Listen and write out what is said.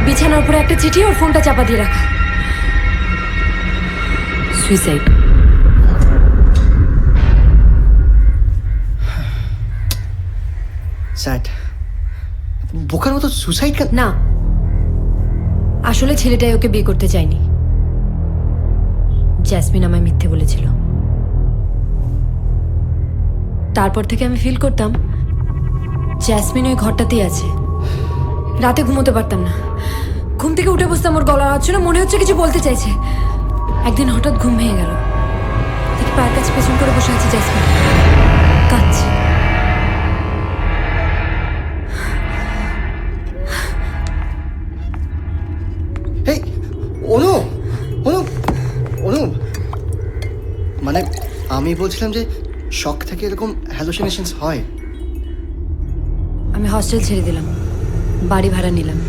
বিছানার উপরে একটা চিঠি, ওর ফোনটা চাপা দিয়ে রাখা। সুইসাইড। স্যাড। বোকার মতো সুসাইড কেন? না, আসলে ছেলেটাই ওকে বিয়ে করতে চায়নি। জ্যাসমিন আমায় মিথ্যে বলেছিল। তারপর থেকে আমি ফিল করতাম জ্যাসমিন ওই ঘরটাতেই আছে। রাতে ঘুমোতে পারতাম না, ঘুম থেকে উঠে বসতাম, ওর গলার আওয়াজ শুনে মনে হচ্ছে কিছু বলতে চাইছে। একদিন হঠাৎ ঘুম ভেঙে গেল, দেখি পায়ের কাছে পেছন করে বসে আছে জ্যাসমিন, কাঁদছে। এই অনু, অনু, অনু, মানে আমি বলছিলাম যে শখ থেকে এরকম হ্যালুসিনেশনস হয়। আমি হস্টেল ছেড়ে দিলাম, বাড়ি ভাড়া নিলাম।